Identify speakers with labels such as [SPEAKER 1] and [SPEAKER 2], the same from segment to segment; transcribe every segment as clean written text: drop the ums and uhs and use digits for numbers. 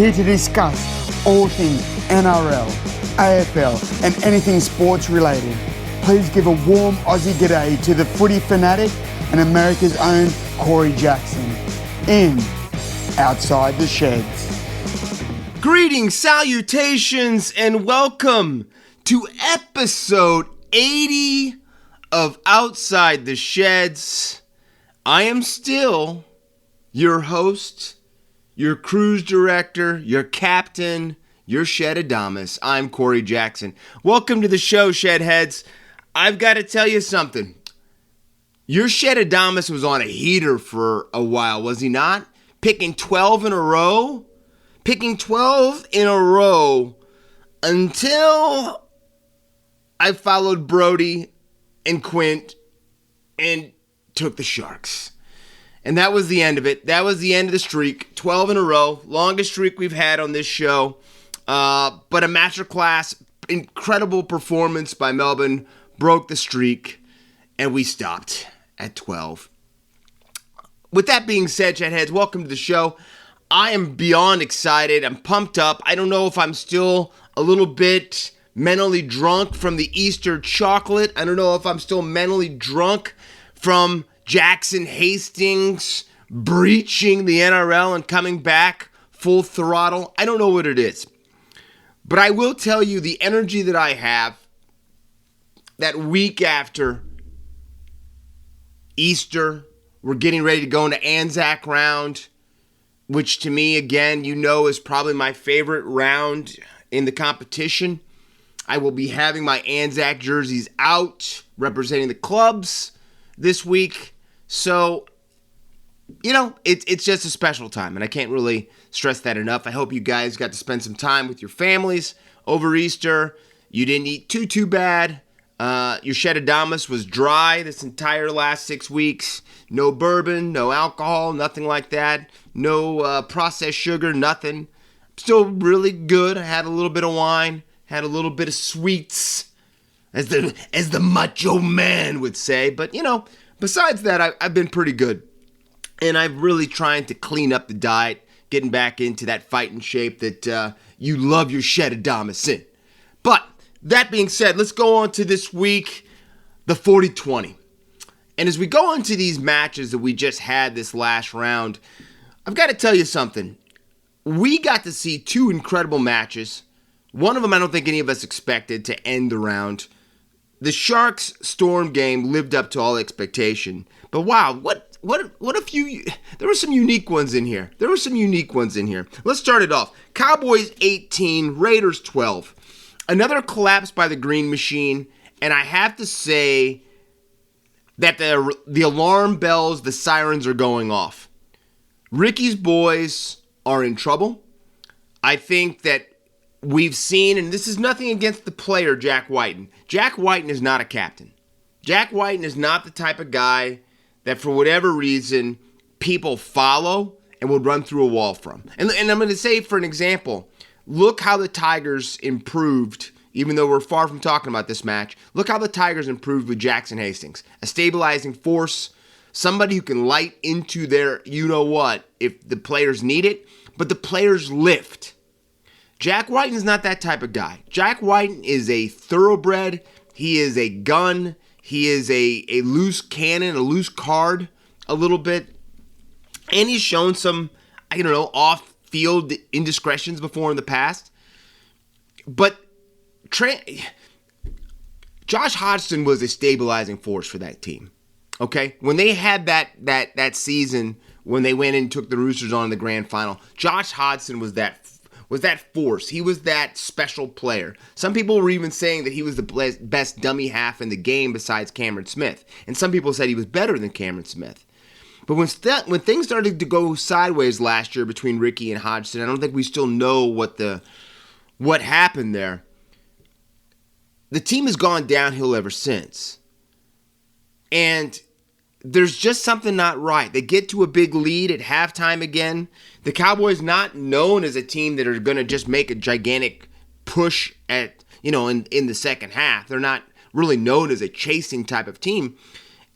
[SPEAKER 1] here to discuss all things NRL, AFL and anything sports related. Please give a warm Aussie g'day to the footy fanatic and America's own Corey Jackson in Outside the Sheds.
[SPEAKER 2] Greetings, salutations, and welcome to episode 80 of Outside the Sheds. I am still your host, your cruise director, your captain, your Shedadamus. I'm Corey Jackson. Welcome to the show, Shedheads. I've got to tell you something. Your Shedadamus was on a heater for a while, was he not? Picking 12 in a row? Picking 12 in a row until I followed Brody and Quint and took the Sharks. And that was the end of it. That was the end of the streak. 12 in a row. Longest streak we've had on this show. But a Masterclass, incredible performance by Melbourne broke the streak. And we stopped at 12. With that being said, Chatheads, welcome to the show. I am beyond excited. I'm pumped up. I don't know if I'm still a little bit mentally drunk from the Easter chocolate. I don't know if I'm still mentally drunk from Jackson Hastings breaching the NRL and coming back full throttle. I don't know what it is. But I will tell you the energy that I have that week after Easter, we're getting ready to go into Anzac round, which to me, again, you know, is probably my favorite round in the competition. I will be having my Anzac jerseys out representing the clubs this week. So, you know, it's just a special time, and I can't really stress that enough. I hope you guys got to spend some time with your families over Easter. You didn't eat too bad. Your Shedadamus was dry this entire last 6 weeks. No bourbon, no alcohol, nothing like that. No processed sugar, nothing. Still really good. I had a little bit of wine, had a little bit of sweets, as the macho man would say. But, you know, besides that, I've been pretty good. And I'm really trying to clean up the diet, getting back into that fighting shape that you love your Shedadamus in. But that being said, let's go on to this week, the 40-20. And as we go into these matches that we just had this last round, I've got to tell you something. We got to see two incredible matches. One of them I don't think any of us expected to end the round. The Sharks-Storm game lived up to all expectation. But wow, what a few... There were some unique ones in here. Let's start it off. Cowboys 18, Raiders 12. Another collapse by the Green Machine, and I have to say that the alarm bells, the sirens are going off. Ricky's boys are in trouble. I think that we've seen, and this is nothing against the player, Jack Whiten. Jack Whiten is not a captain. Jack Whiten is not the type of guy that for whatever reason people follow and will run through a wall from. And I'm going to say, for an example, look how the Tigers improved, even though we're far from talking about this match. Look how the Tigers improved with Jackson Hastings. A stabilizing force, somebody who can light into their you-know-what if the players need it, but the players lift. Jack Whiten is not that type of guy. Jack Whiten is a thoroughbred. He is a gun. He is a loose cannon, a loose card a little bit. And he's shown some, off-field indiscretions before in the past. But Josh Hodgson was a stabilizing force for that team. Okay? When they had that season when they went and took the Roosters on in the grand final, Josh Hodgson was that force. He was that special player. Some people were even saying that he was the best dummy half in the game besides Cameron Smith. And some people said he was better than Cameron Smith. But when things started to go sideways last year between Ricky and Hodgson, I don't think we still know what happened there. The team has gone downhill ever since. And there's just something not right. They get to a big lead at halftime again. The Cowboys not known as a team that are going to just make a gigantic push at, in the second half. They're not really known as a chasing type of team.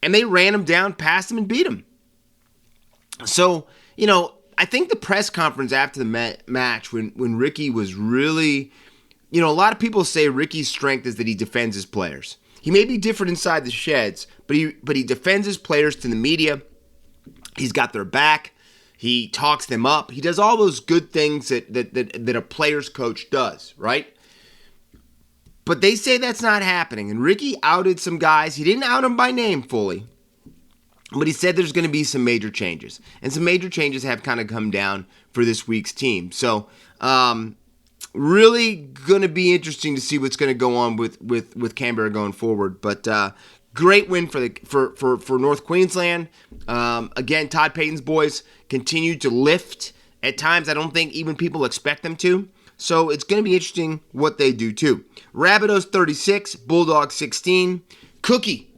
[SPEAKER 2] And they ran them down, passed them, and beat them. So, I think the press conference after the match, when Ricky was really, a lot of people say Ricky's strength is that he defends his players. He may be different inside the sheds, but he defends his players to the media. He's got their back. He talks them up. He does all those good things that a player's coach does, right? But they say that's not happening. And Ricky outed some guys. He didn't out them by name fully, but he said there's going to be some major changes. And some major changes have kind of come down for this week's team. So, really going to be interesting to see what's going to go on with Canberra going forward. But great win for North Queensland. Again, Todd Payton's boys continue to lift. At times, I don't think even people expect them to. So it's going to be interesting what they do too. Rabbitohs 36, Bulldogs 16. Cookie.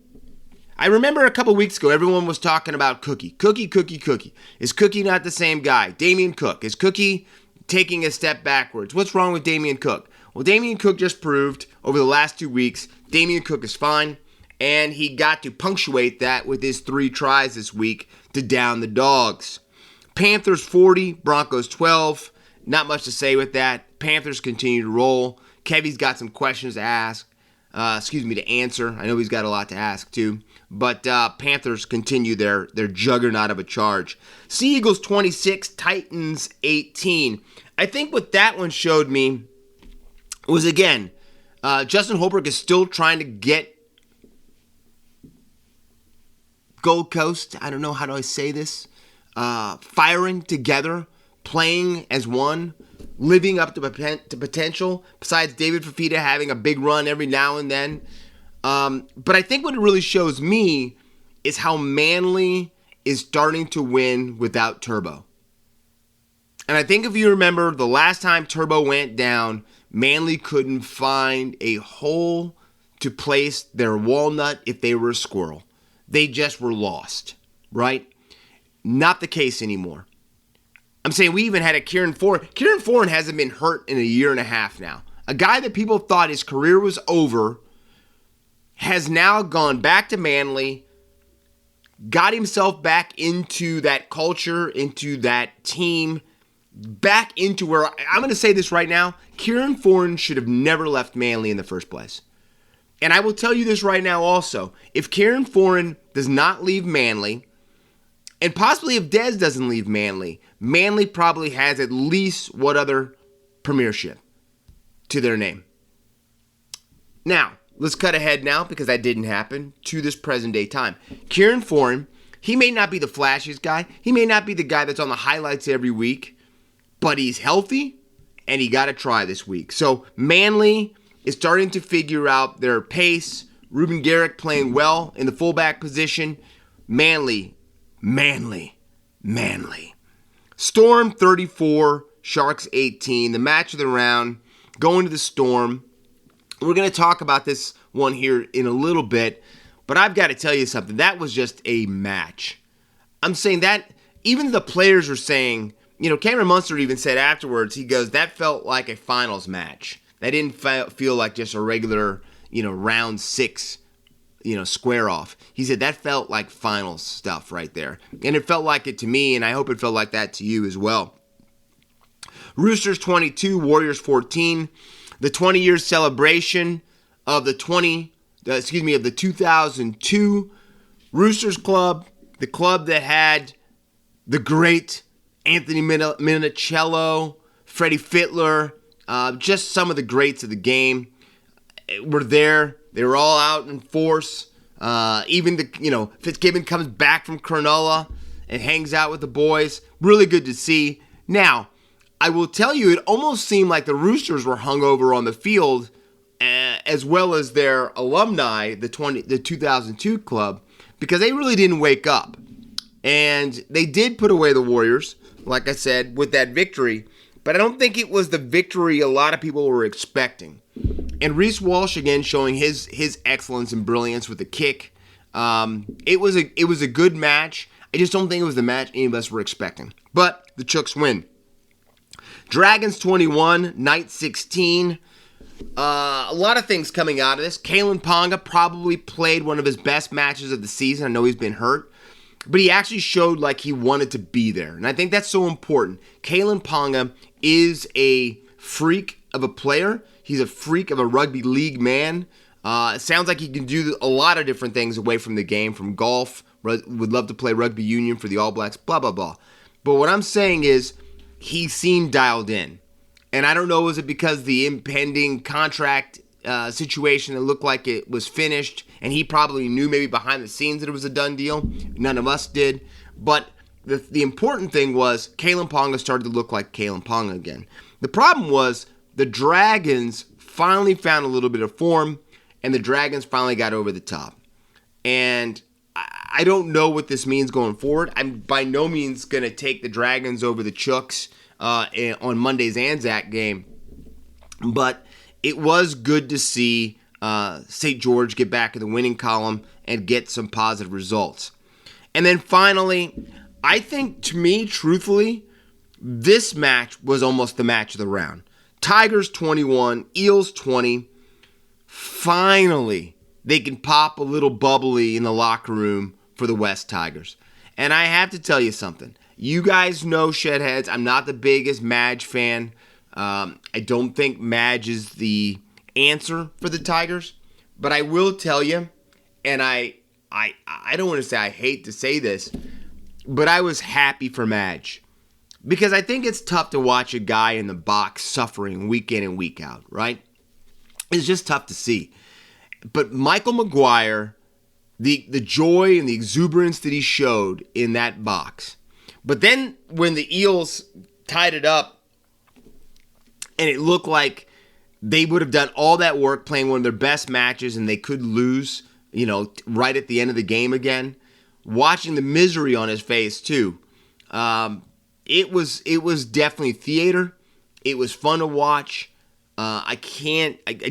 [SPEAKER 2] I remember a couple weeks ago, everyone was talking about Cookie. Cookie. Is Cookie not the same guy? Damien Cook. Is Cookie taking a step backwards? What's wrong with Damien Cook? Well, Damien Cook just proved over the last 2 weeks, Damien Cook is fine. And he got to punctuate that with his 3 tries this week to down the Dogs. Panthers 40, Broncos 12. Not much to say with that. Panthers continue to roll. Kevy's got some questions to answer. I know he's got a lot to ask too. But Panthers continue their juggernaut of a charge. Sea Eagles 26, Titans 18. I think what that one showed me was, again, Justin Holbrook is still trying to get Gold Coast, I don't know how do I say this, firing together, playing as one, living up to potential, besides David Fafita having a big run every now and then. But I think what it really shows me is how Manly is starting to win without Turbo. And I think if you remember, the last time Turbo went down, Manly couldn't find a hole to place their walnut if they were a squirrel. They just were lost, right? Not the case anymore. I'm saying we even had a Kieran Foran. Kieran Foran hasn't been hurt in a year and a half now. A guy that people thought his career was over has now gone back to Manly, got himself back into that culture, into that team, back into where, I'm going to say this right now, Kieran Foran should have never left Manly in the first place. And I will tell you this right now also. If Kieran Foran does not leave Manly, and possibly if Des doesn't leave Manly, Manly probably has at least what other premiership to their name. Now, let's cut ahead now, because that didn't happen, to this present day time. Kieran Foran, he may not be the flashiest guy. He may not be the guy that's on the highlights every week, but he's healthy, and he got a try this week. So Manly is starting to figure out their pace. Ruben Garrick playing well in the fullback position. Manly. Storm 34, Sharks 18. The match of the round. Going to the Storm. We're going to talk about this one here in a little bit, but I've got to tell you something. That was just a match. I'm saying that even the players are saying, Cameron Munster even said afterwards, he goes, that felt like a finals match. That didn't feel like just a regular, round 6, square off. He said that felt like finals stuff right there. And it felt like it to me, and I hope it felt like that to you as well. Roosters 22, Warriors 14. The 20-year celebration of the 2002 Roosters Club, the club that had the great Anthony Minicello, Freddie Fittler, just some of the greats of the game were there. They were all out in force. Even Fitzgibbon comes back from Cronulla and hangs out with the boys. Really good to see. Now, I will tell you, it almost seemed like the Roosters were hungover on the field, as well as their alumni, the 2002 club, because they really didn't wake up. And they did put away the Warriors, like I said, with that victory. But I don't think it was the victory a lot of people were expecting. And Reece Walsh, again, showing his excellence and brilliance with the kick. It was a good match. I just don't think it was the match any of us were expecting. But the Chooks win. Dragons 21, Knights 16. A lot of things coming out of this. Kalen Ponga probably played one of his best matches of the season. I know he's been hurt. but he actually showed like he wanted to be there. And I think that's so important. Kalyn Ponga is a freak of a player. He's a freak of a rugby league man. It sounds like he can do a lot of different things away from the game, from golf, would love to play rugby union for the All Blacks, blah, blah, blah. But what I'm saying is he seemed dialed in. And I don't know, is it because the impending contract situation, it looked like it was finished, and he probably knew maybe behind the scenes that it was a done deal. None of us did. But the important thing was Kalyn Ponga started to look like Kalyn Ponga again. The problem was the Dragons finally found a little bit of form, and the Dragons finally got over the top. And I don't know what this means going forward. I'm by no means going to take the Dragons over the Chooks on Monday's Anzac game. But it was good to see St. George get back in the winning column and get some positive results. And then finally, I think, to me, truthfully, this match was almost the match of the round. Tigers 21, Eels 20. Finally, they can pop a little bubbly in the locker room for the West Tigers. And I have to tell you something. You guys know, Shedheads, I'm not the biggest Madge fan. I don't think Madge is the answer for the Tigers. But I will tell you, and I don't want to say I hate to say this, but I was happy for Madge. Because I think it's tough to watch a guy in the box suffering week in and week out, right? It's just tough to see. But Michael Maguire, the joy and the exuberance that he showed in that box. But then when the Eels tied it up and it looked like they would have done all that work playing one of their best matches and they could lose, right at the end of the game again, watching the misery on his face too. It was definitely theater. It was fun to watch. I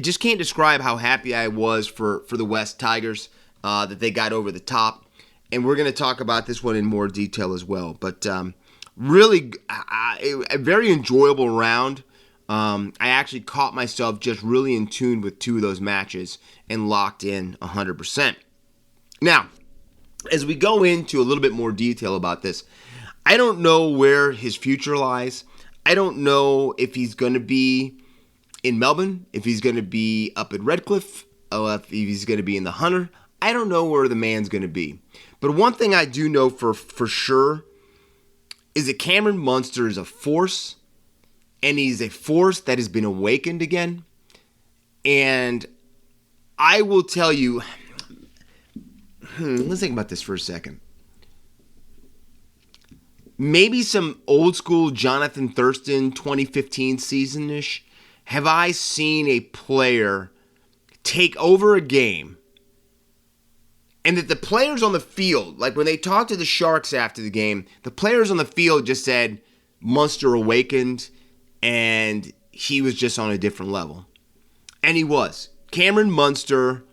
[SPEAKER 2] just can't describe how happy I was for the West Tigers that they got over the top. And we're going to talk about this one in more detail as well. But really, a very enjoyable round. I actually caught myself just really in tune with two of those matches and locked in 100%. Now, as we go into a little bit more detail about this, I don't know where his future lies. I don't know if he's going to be in Melbourne, if he's going to be up at Redcliffe, or if he's going to be in the Hunter. I don't know where the man's going to be. But one thing I do know for sure is that Cameron Munster is a force, and he's a force that has been awakened again. And I will tell you, let's think about this for a second. Maybe some old school Jonathan Thurston 2015 season-ish. Have I seen a player take over a game and that the players on the field, like when they talked to the Sharks after the game, the players on the field just said Munster awakened and he was just on a different level. And he was. Cameron Munster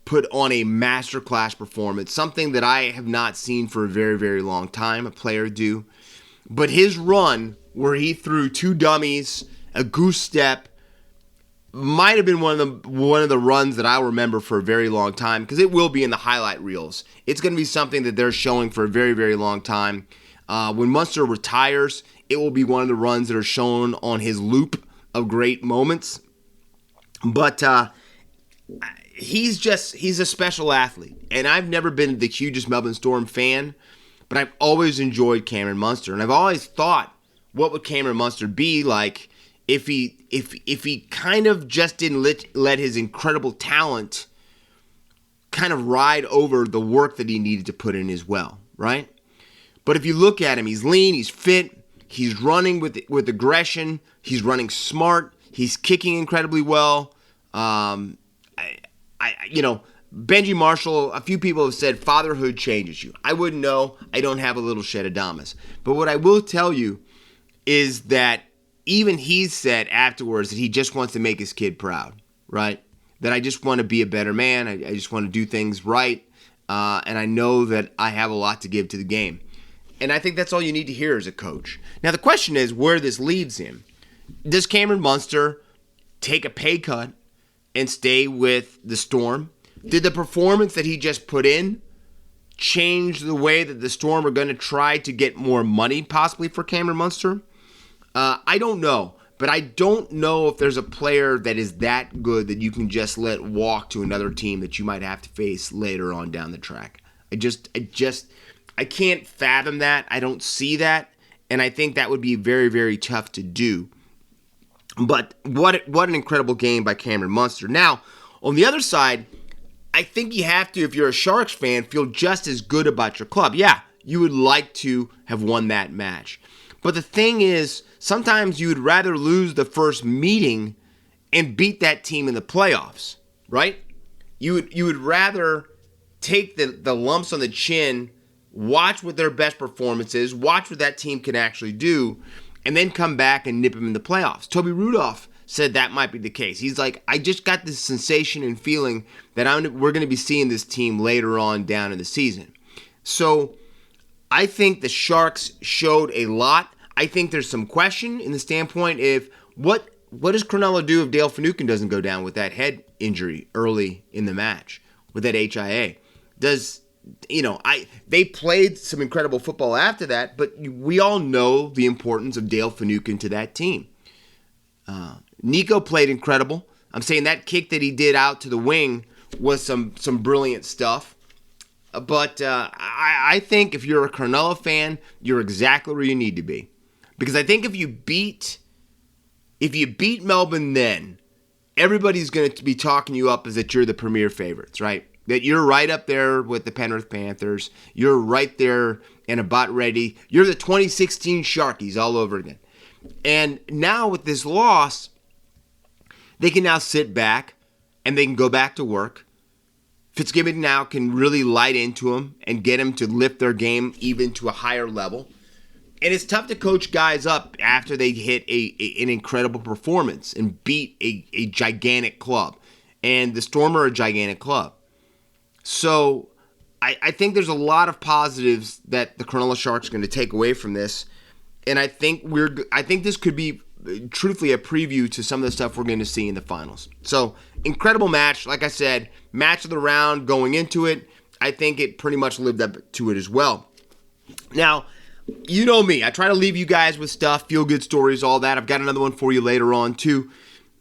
[SPEAKER 2] put on a masterclass performance, something that I have not seen for a very, very long time, a player do. But his run where he threw two dummies, a goose step, might have been one of the runs that I'll remember for a very long time, because it will be in the highlight reels. It's going to be something that they're showing for a very, very long time. When Munster retires, it will be one of the runs that are shown on his loop of great moments. But he's a special athlete, and I've never been the hugest Melbourne Storm fan, but I've always enjoyed Cameron Munster, and I've always thought, what would Cameron Munster be like if he kind of just didn't let his incredible talent kind of ride over the work that he needed to put in as well, right? But if you look at him, he's lean, he's fit, he's running with aggression, he's running smart, he's kicking incredibly well. Benji Marshall, a few people have said fatherhood changes you. I wouldn't know. I don't have a little Shedadamas. But what I will tell you is that even he's said afterwards that he just wants to make his kid proud, right? That I just want to be a better man. I just want to do things right. And I know that I have a lot to give to the game. And I think that's all you need to hear as a coach. Now, the question is where this leads him. Does Cameron Munster take a pay cut and stay with the Storm? Did the performance that he just put in change the way that the Storm are going to try to get more money possibly for Cameron Munster? I don't know. But I don't know if there's a player that is that good that you can just let walk to another team that you might have to face later on down the track. I can't fathom that. I don't see that. And I think that would be very, very tough to do. But what an incredible game by Cameron Munster. Now, on the other side, I think you have to, if you're a Sharks fan, feel just as good about your club. Yeah, you would like to have won that match. But the thing is, sometimes you would rather lose the first meeting and beat that team in the playoffs, right? You would rather take the lumps on the chin, watch what their best performance is, watch what that team can actually do, and then come back and nip them in the playoffs. Toby Rudolph said that might be the case. He's like, I just got this sensation and feeling that we're going to be seeing this team later on down in the season. So I think the Sharks showed a lot. I think there's some question in the standpoint of what does Cronulla do if Dale Finucane doesn't go down with that head injury early in the match with that HIA? They played some incredible football after that, but we all know the importance of Dale Finucane to that team. Nico played incredible. I'm saying that kick that he did out to the wing was some brilliant stuff. But I think if you're a Cronulla fan, you're exactly where you need to be. Because I think if you beat Melbourne then, everybody's going to be talking you up as that you're the premier favorites, right? That you're right up there with the Penrith Panthers. You're right there and about ready. You're the 2016 Sharkies all over again. And now with this loss, they can now sit back and they can go back to work. Fitzgibbon now can really light into them and get them to lift their game even to a higher level. And it's tough to coach guys up after they hit an incredible performance and beat a gigantic club. And the Storm are a gigantic club. So I think there's a lot of positives that the Cronulla Sharks are going to take away from this. And I think this could be truthfully a preview to some of the stuff we're going to see in the finals. So incredible match. Like I said, match of the round going into it. I think it pretty much lived up to it as well. Now, you know me. I try to leave you guys with stuff, feel-good stories, all that. I've got another one for you later on, too.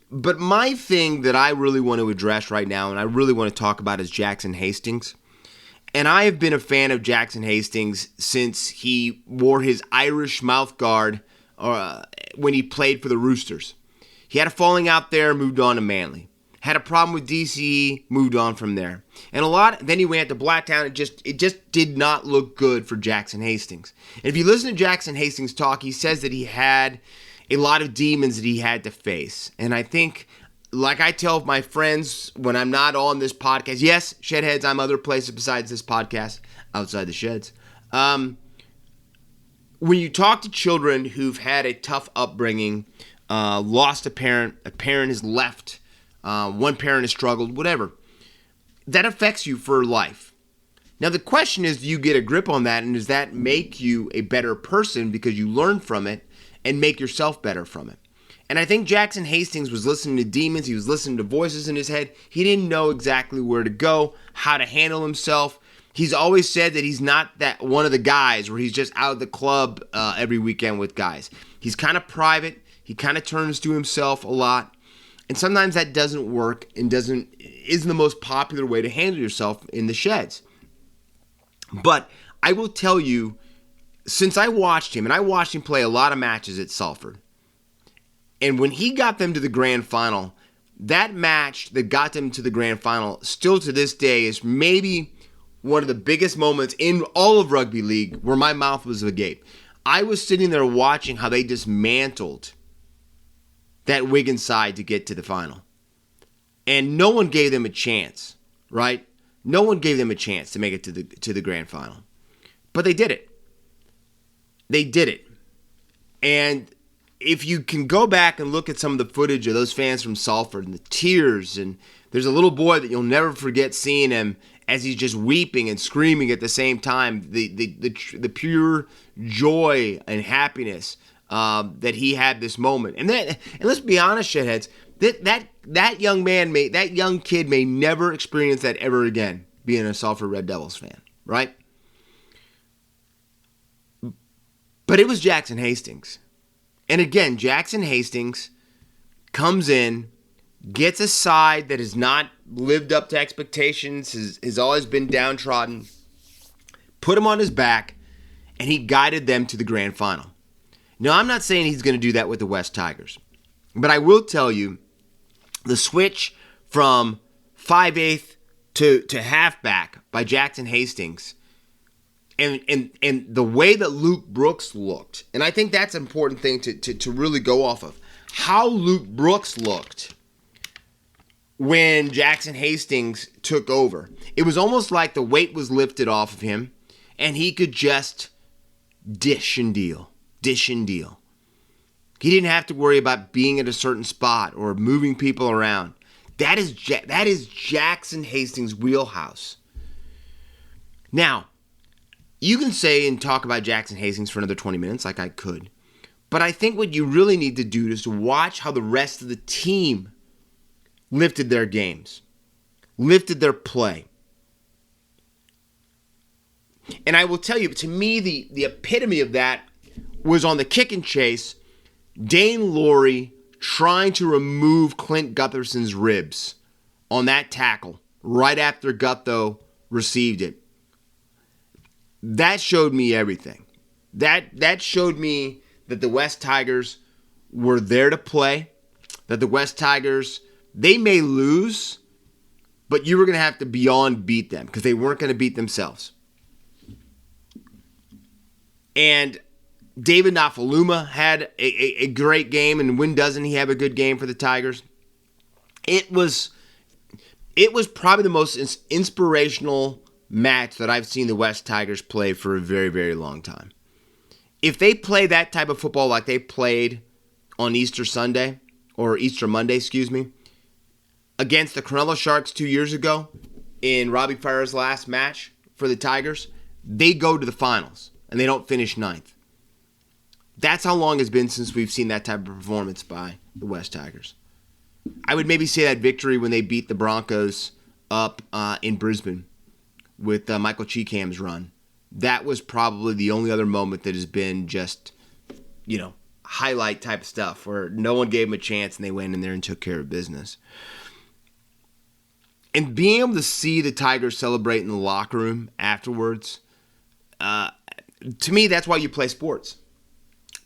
[SPEAKER 2] But my thing that I really want to address right now, and I really want to talk about, is Jackson Hastings. And I have been a fan of Jackson Hastings since he wore his Irish mouthguard when he played for the Roosters. He had a falling out there, moved on to Manly. Had a problem with DCE, moved on from there. And then he went to Blacktown. It just did not look good for Jackson Hastings. And if you listen to Jackson Hastings talk, he says that he had a lot of demons that he had to face. And I think, like I tell my friends when I'm not on this podcast, yes, Shedheads, I'm other places besides this podcast, outside the sheds. When you talk to children who've had a tough upbringing, lost a parent has left, one parent has struggled, whatever, that affects you for life. Now the question is, do you get a grip on that, and does that make you a better person because you learn from it and make yourself better from it? And I think Jackson Hastings was listening to demons. He was listening to voices in his head. He didn't know exactly where to go, how to handle himself. He's always said that he's not that one of the guys where he's just out of the club every weekend with guys. He's kind of private. He kind of turns to himself a lot. And sometimes that doesn't work and isn't the most popular way to handle yourself in the sheds. But I will tell you, since I watched him, and I watched him play a lot of matches at Salford, and when he got them to the grand final, that match that got them to the grand final still to this day is maybe one of the biggest moments in all of rugby league where my mouth was agape. I was sitting there watching how they dismantled that Wigan side to get to the final. And no one gave them a chance, right? No one gave them a chance to make it to the grand final. But they did it. They did it. And if you can go back and look at some of the footage of those fans from Salford and the tears, and there's a little boy that you'll never forget seeing him as he's just weeping and screaming at the same time, the pure joy and happiness that he had this moment. And let's be honest, Shedheads, that young kid may never experience that ever again, being a Salford Red Devils fan, right? But it was Jackson Hastings. And again, Jackson Hastings comes in, gets a side that has not lived up to expectations, has always been downtrodden, put him on his back, and he guided them to the grand final. Now, I'm not saying he's going to do that with the West Tigers, but I will tell you the switch from 5/8 to halfback by Jackson Hastings and the way that Luke Brooks looked, and I think that's an important thing to really go off of, how Luke Brooks looked when Jackson Hastings took over. It was almost like the weight was lifted off of him, and he could just dish and deal. He didn't have to worry about being at a certain spot or moving people around. That is Jackson Hastings' wheelhouse. Now, you can say and talk about Jackson Hastings for another 20 minutes like I could, but I think what you really need to do is to watch how the rest of the team lifted their games, lifted their play. And I will tell you, to me, the epitome of that was on the kick and chase, Dane Laurie trying to remove Clint Gutherson's ribs on that tackle right after Gutho received it. That showed me everything. That showed me that the West Tigers were there to play, that the West Tigers, they may lose, but you were going to have to beyond beat them because they weren't going to beat themselves. And David Nafaluma had a great game, and when doesn't he have a good game for the Tigers? It was probably the most inspirational match that I've seen the West Tigers play for a very, very long time. If they play that type of football like they played on Easter Sunday, or Easter Monday, against the Cronulla Sharks 2 years ago in Robbie Farah's last match for the Tigers, they go to the finals, and they don't finish ninth. That's how long it's been since we've seen that type of performance by the West Tigers. I would maybe say that victory when they beat the Broncos up in Brisbane with Michael Cheekham's run. That was probably the only other moment that has been just, highlight type of stuff where no one gave them a chance and they went in there and took care of business. And being able to see the Tigers celebrate in the locker room afterwards, to me, that's why you play sports.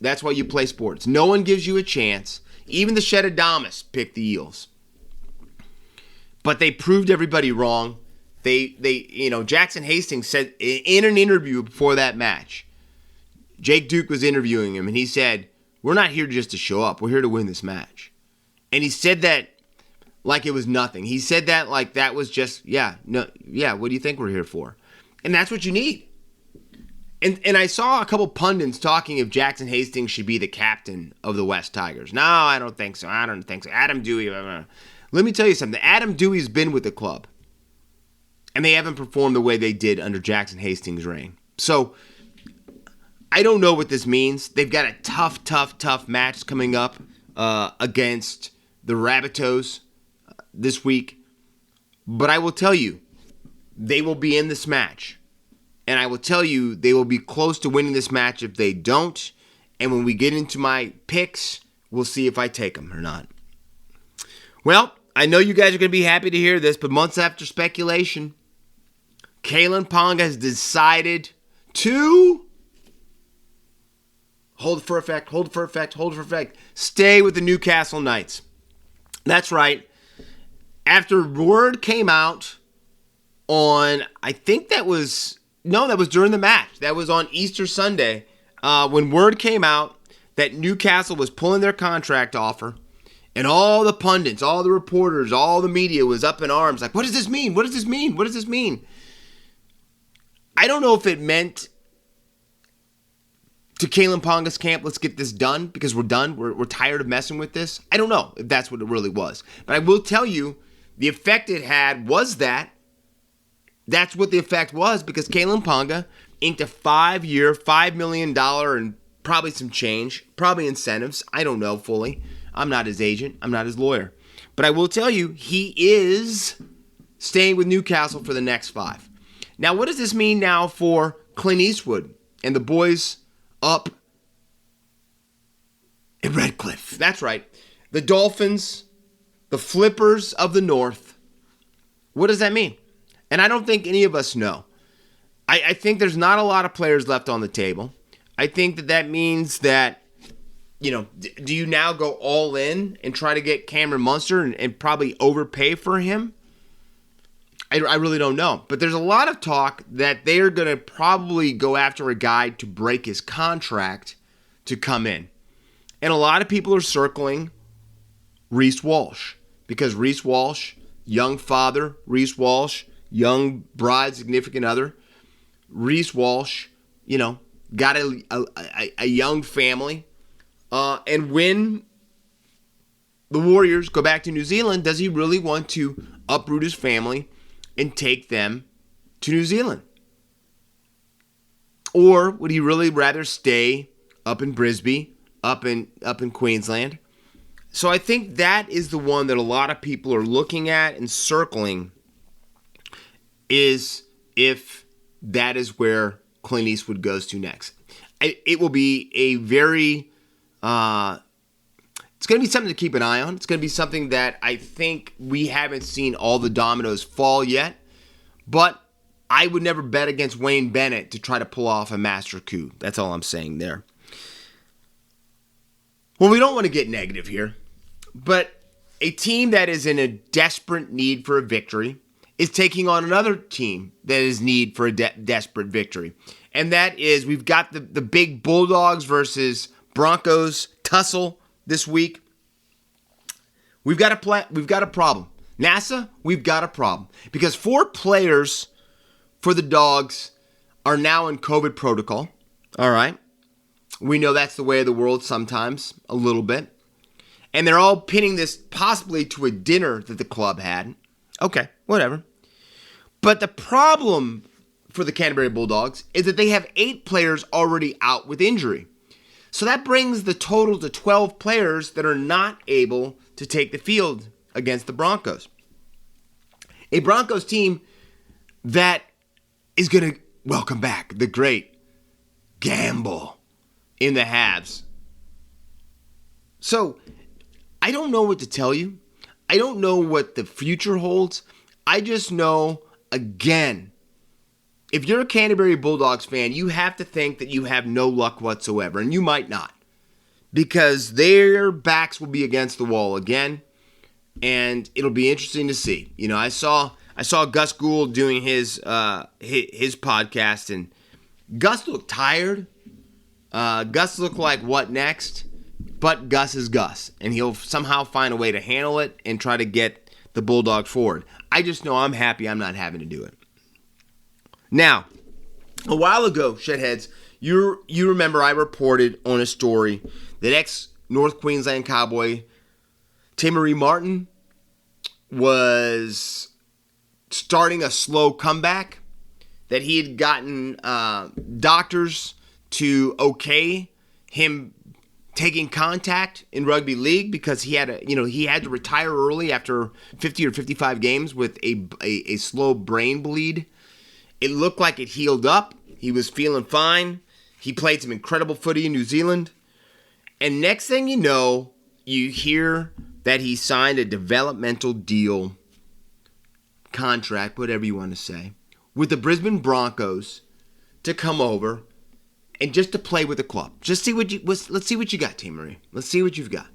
[SPEAKER 2] That's why you play sports. No one gives you a chance. Even the Shedadamas picked the Eels. But they proved everybody wrong. Jackson Hastings said in an interview before that match, Jake Duke was interviewing him, and he said, "We're not here just to show up. We're here to win this match." And he said that like it was nothing. He said that like that was just, what do you think we're here for? And that's what you need. And I saw a couple pundits talking if Jackson Hastings should be the captain of the West Tigers. No, I don't think so. Adam Dewey. Let me tell you something. Adam Dewey's been with the club. And they haven't performed the way they did under Jackson Hastings' reign. So, I don't know what this means. They've got a tough match coming up against the Rabbitohs this week. But I will tell you, they will be in this match. And I will tell you, they will be close to winning this match if they don't. And when we get into my picks, we'll see if I take them or not. Well, I know you guys are going to be happy to hear this, but months after speculation, Kalen Ponga has decided to hold for effect, stay with the Newcastle Knights. That's right. After word came out on, I think that was during the match. That was on Easter Sunday when word came out that Newcastle was pulling their contract offer, and all the pundits, all the reporters, all the media was up in arms like, what does this mean? What does this mean? What does this mean? I don't know if it meant to Kalen Ponga's camp, let's get this done because we're done. We're tired of messing with this. I don't know if that's what it really was. But I will tell you, the effect it had was that. That's what the effect was because Kalen Ponga inked a 5-year, $5 million and probably some change, probably incentives. I don't know fully. I'm not his agent. I'm not his lawyer. But I will tell you, he is staying with Newcastle for the next 5. Now, what does this mean now for Clint Eastwood and the boys up in Redcliffe. That's right. The Dolphins, the Flippers of the North. What does that mean? And I don't think any of us know. I think there's not a lot of players left on the table. I think that means that, do you now go all in and try to get Cameron Munster and probably overpay for him? I really don't know. But there's a lot of talk that they are going to probably go after a guy to break his contract to come in. And a lot of people are circling Reece Walsh. Because Reece Walsh, young father, Reece Walsh, young bride, significant other. Reece Walsh, got a young family. And when the Warriors go back to New Zealand, does he really want to uproot his family and take them to New Zealand? Or would he really rather stay up in Brisbane, up in Queensland? So I think that is the one that a lot of people are looking at and circling, is if that is where Clint Eastwood goes to next. It will be a very... it's going to be something to keep an eye on. It's going to be something that I think we haven't seen all the dominoes fall yet. But I would never bet against Wayne Bennett to try to pull off a master coup. That's all I'm saying there. Well, we don't want to get negative here, but a team that is in a desperate need for a victory is taking on another team that is in need for a desperate victory. And that is, we've got the big Bulldogs versus Broncos tussle this week. We've got a problem. NASA, we've got a problem. Because 4 players for the Dogs are now in COVID protocol. All right. We know that's the way of the world sometimes, a little bit. And they're all pinning this possibly to a dinner that the club had. Okay, whatever. But the problem for the Canterbury Bulldogs is that they have 8 players already out with injury. So that brings the total to 12 players that are not able to take the field against the Broncos. A Broncos team that is going to welcome back the great Gamble in the halves. So I don't know what to tell you. I don't know what the future holds. I just know, again, if you're a Canterbury Bulldogs fan, you have to think that you have no luck whatsoever, and you might not, because their backs will be against the wall again, and it'll be interesting to see. I saw Gus Gould doing his podcast, and Gus looked tired. Gus looked like what next? But Gus is Gus, and he'll somehow find a way to handle it and try to get the Bulldogs forward. I just know I'm happy I'm not having to do it. Now, a while ago, Shedheads, you remember I reported on a story that ex-North Queensland Cowboy Maire Martin was starting a slow comeback, that he had gotten doctors to okay him taking contact in rugby league because he had to retire early after 50 or 55 games with a slow brain bleed. It looked like it healed up. He was feeling fine. He played some incredible footy in New Zealand. And next thing you know, you hear that he signed a developmental deal, contract, whatever you want to say, with the Brisbane Broncos to come over and just to play with the club. Let's see what you got, Team Marie. Let's see what you've got.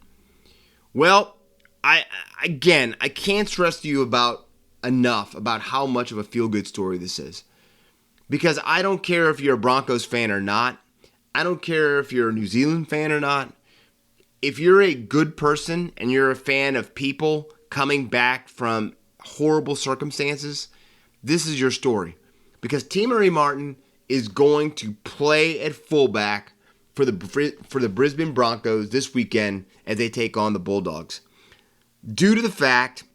[SPEAKER 2] Well, I can't stress to you enough about how much of a feel-good story this is. Because I don't care if you're a Broncos fan or not. I don't care if you're a New Zealand fan or not. If you're a good person and you're a fan of people coming back from horrible circumstances, this is your story. Because Maire Martin is going to play at fullback for the Brisbane Broncos this weekend as they take on the Bulldogs. Due to the fact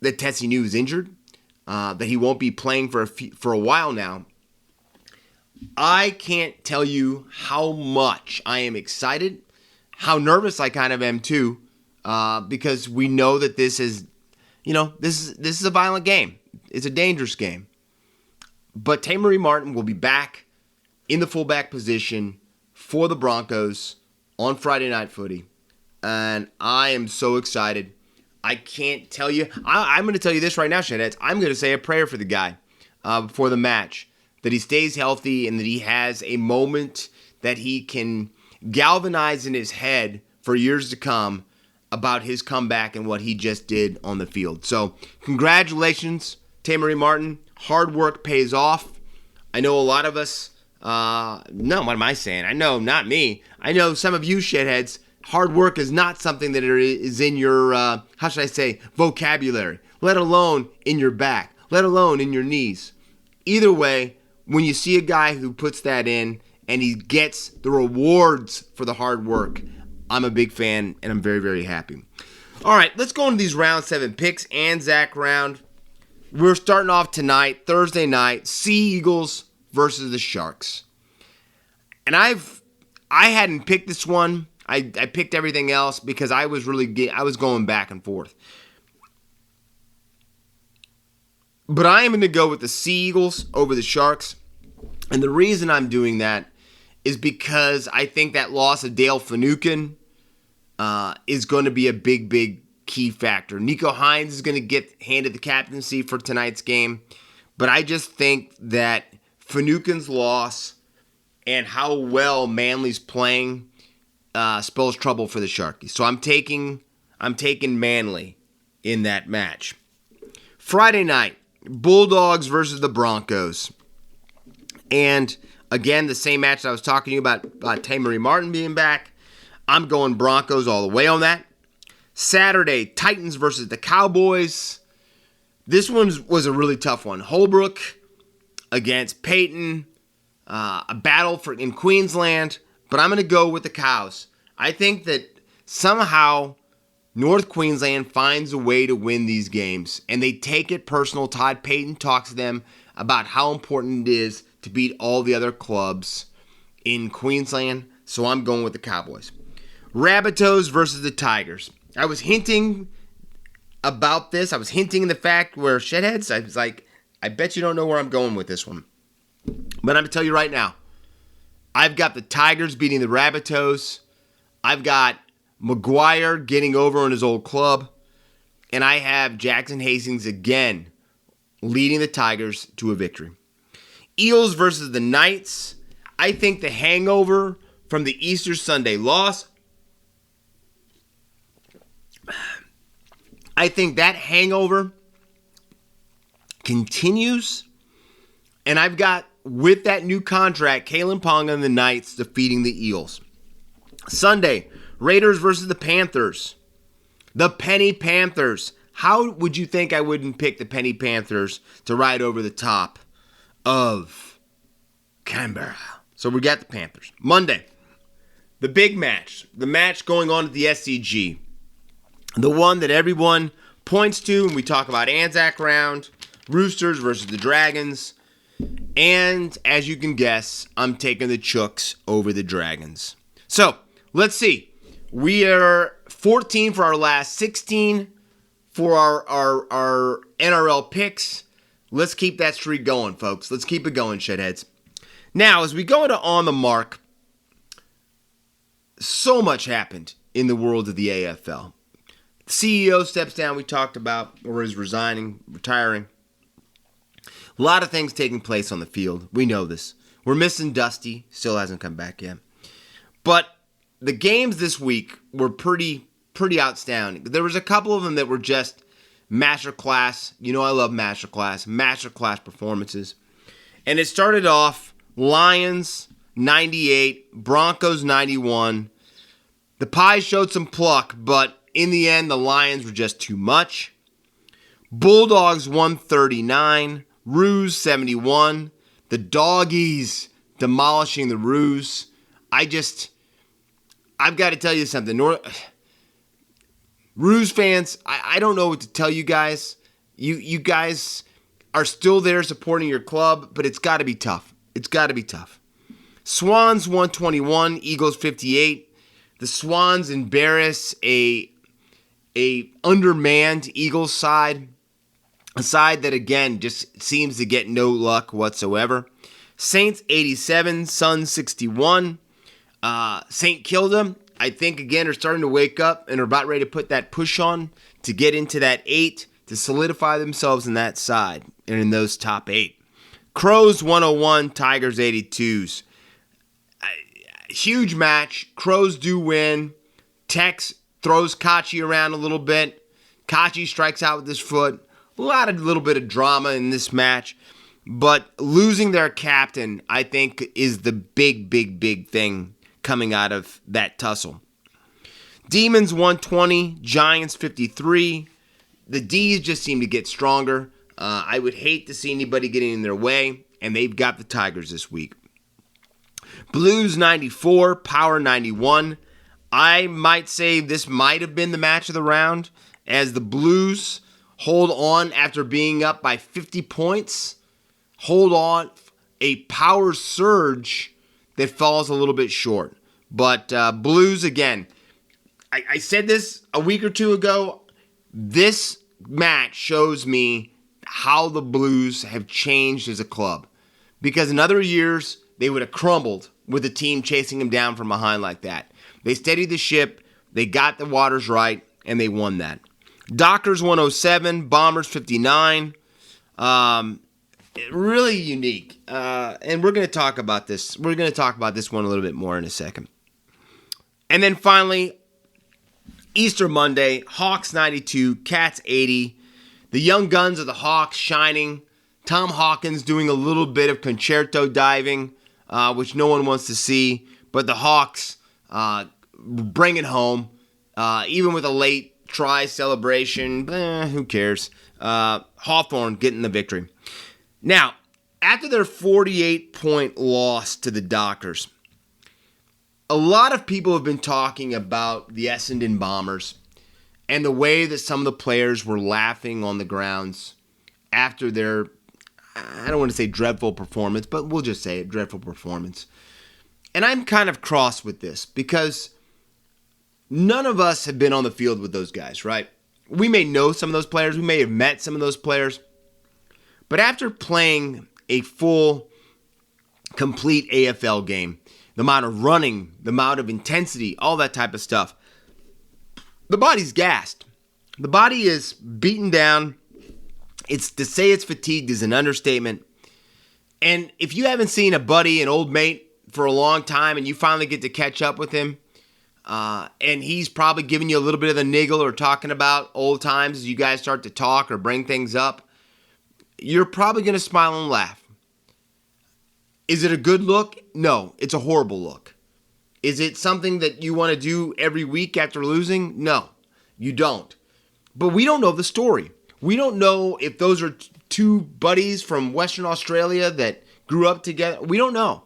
[SPEAKER 2] that Tessie New is injured, that he won't be playing for a while now, I can't tell you how much I am excited, how nervous I kind of am too, because we know that this is a violent game. It's a dangerous game. But Maire Martin will be back in the fullback position for the Broncos on Friday Night Footy. And I am so excited. I can't tell you. I'm going to tell you this right now, Shedheads. I'm going to say a prayer for the guy before the match, that he stays healthy and that he has a moment that he can galvanize in his head for years to come about his comeback and what he just did on the field. So, congratulations, Tamery Martin. Hard work pays off. I know a lot of us, no, what am I saying? I know, not me. I know some of you shitheads, hard work is not something that is in your, how should I say, vocabulary, let alone in your back, let alone in your knees. Either way, when you see a guy who puts that in and he gets the rewards for the hard work, I'm a big fan and I'm very, very happy. All right, let's go into these round 7 picks. Anzac round. We're starting off tonight, Thursday night, Sea Eagles versus the Sharks. And I hadn't picked this one. I picked everything else because I was going back and forth. But I am going to go with the Sea Eagles over the Sharks. And the reason I'm doing that is because I think that loss of Dale Finucane is going to be a big, big key factor. Nico Hines is going to get handed the captaincy for tonight's game. But I just think that Finucane's loss and how well Manly's playing spells trouble for the Sharkies. So I'm taking Manly in that match. Friday night, Bulldogs versus the Broncos. And again, the same match that I was talking to you about Tamery Martin being back. I'm going Broncos all the way on that. Saturday, Titans versus the Cowboys. This one was a really tough one. Holbrook against Peyton. A battle in Queensland. But I'm going to go with the Cows. I think that somehow North Queensland finds a way to win these games. And they take it personal. Todd Payton talks to them about how important it is to beat all the other clubs in Queensland. So I'm going with the Cowboys. Rabbitohs versus the Tigers. I was hinting about this. I was hinting in the fact where Shedheads, I was like, I bet you don't know where I'm going with this one. But I'm going to tell you right now. I've got the Tigers beating the Rabbitohs. I've got Maguire getting over on his old club. And I have Jackson Hastings again leading the Tigers to a victory. Eels versus the Knights. I think the hangover from the Easter Sunday loss, I think that hangover continues. And I've got, with that new contract, Kalen Ponga and the Knights defeating the Eels. Sunday, Raiders versus the Panthers. The Penny Panthers. How would you think I wouldn't pick the Penny Panthers to ride over the top of Canberra? So we got the Panthers. Monday, the big match. The match going on at the SCG. The one that everyone points to when we talk about Anzac round. Roosters versus the Dragons. And as you can guess, I'm taking the Chooks over the Dragons. So, let's see. We are 14 for our last 16 for our NRL picks. Let's keep that streak going, folks. Let's keep it going, shitheads. Now, as we go into On the Mark, so much happened in the world of the AFL. The CEO steps down, we talked about, or is resigning, retiring. A lot of things taking place on the field. We know this. We're missing Dusty. Still hasn't come back yet. But the games this week were pretty outstanding. There was a couple of them that were just Masterclass. You know I love Masterclass performances. And it started off Lions 98, Broncos 91. The Pies showed some pluck, but in the end, the Lions were just too much. Bulldogs 139. Roos 71. The Doggies demolishing the Roos. I've got to tell you something. Roos fans, I don't know what to tell you guys. You guys are still there supporting your club, but it's got to be tough. It's got to be tough. Swans 121, Eagles 58. The Swans embarrass a undermanned Eagles side. A side that, again, just seems to get no luck whatsoever. Saints 87, Suns 61. St. Kilda I think, again, are starting to wake up and are about ready to put that push on to get into that 8, to solidify themselves in that side and in those top 8. Crows 101, Tigers 82s. Huge match. Crows do win. Tex throws Kachi around a little bit. Kachi strikes out with his foot. Little bit of drama in this match. But losing their captain, I think, is the big thing coming out of that tussle. Demons 120, Giants 53. The D's just seem to get stronger. I would hate to see anybody getting in their way, and they've got the Tigers this week. Blues 94, Power 91. I might say this might have been the match of the round, as the Blues hold on after being up by 50 points. Hold on, a power surge that falls a little bit short. But Blues, again, I said this a week or two ago. This match shows me how the Blues have changed as a club. Because in other years, they would have crumbled with a team chasing them down from behind like that. They steadied the ship, they got the waters right, and they won that. Dockers 107, Bombers 59. Really unique. And we're going to talk about this. We're going to talk about this one a little bit more in a second. And then finally, Easter Monday, Hawks 92, Cats 80. The young guns of the Hawks shining. Tom Hawkins doing a little bit of concerto diving, which no one wants to see. But the Hawks bring it home. Even with a late try celebration, who cares? Hawthorne getting the victory. Now, after their 48-point loss to the Dockers, a lot of people have been talking about the Essendon Bombers and the way that some of the players were laughing on the grounds after their, I don't want to say dreadful performance, but we'll just say it, dreadful performance. And I'm kind of cross with this because none of us have been on the field with those guys, right? We may know some of those players. We may have met some of those players. But after playing a full, complete AFL game, the amount of running, the amount of intensity, all that type of stuff, the body's gassed. The body is beaten down. To say it's fatigued is an understatement. And if you haven't seen a buddy, an old mate, for a long time, and you finally get to catch up with him, and he's probably giving you a little bit of the niggle or talking about old times as you guys start to talk or bring things up, you're probably going to smile and laugh. Is it a good look? No, it's a horrible look. Is it something that you want to do every week after losing? No, you don't. But we don't know the story. We don't know if those are two buddies from Western Australia that grew up together. We don't know.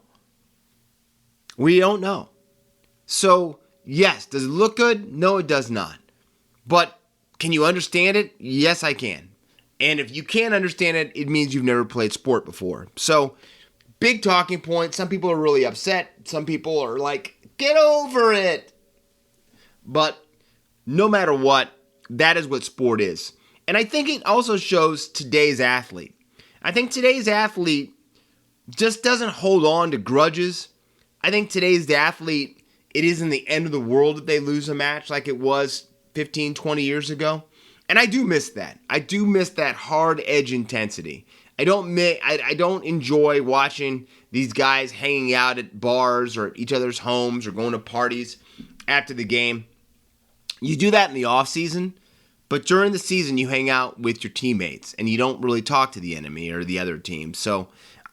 [SPEAKER 2] We don't know. So, yes, does it look good? No, it does not. But can you understand it? Yes, I can. And if you can't understand it, it means you've never played sport before. So, big talking point. Some people are really upset. Some people are like, get over it. But no matter what, that is what sport is. And I think it also shows today's athlete. I think today's athlete just doesn't hold on to grudges. I think today's athlete, it isn't the end of the world if they lose a match like it was 15, 20 years ago. And I do miss that. I do miss that hard edge intensity. I don't enjoy watching these guys hanging out at bars or at each other's homes or going to parties after the game. You do that in the off season, but during the season you hang out with your teammates and you don't really talk to the enemy or the other team. So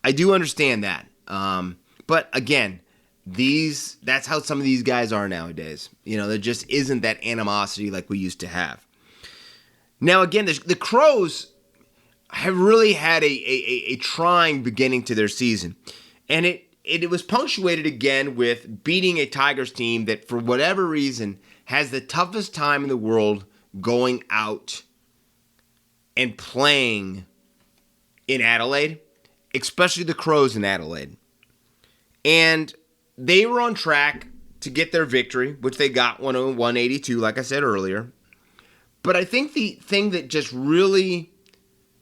[SPEAKER 2] I do understand that. But again, that's how some of these guys are nowadays. You know, there just isn't that animosity like we used to have. Now again, the Crows have really had a trying beginning to their season. And it was punctuated again with beating a Tigers team that, for whatever reason, has the toughest time in the world going out and playing in Adelaide, especially the Crows in Adelaide. And they were on track to get their victory, which they got 101-82, like I said earlier. But I think the thing that just really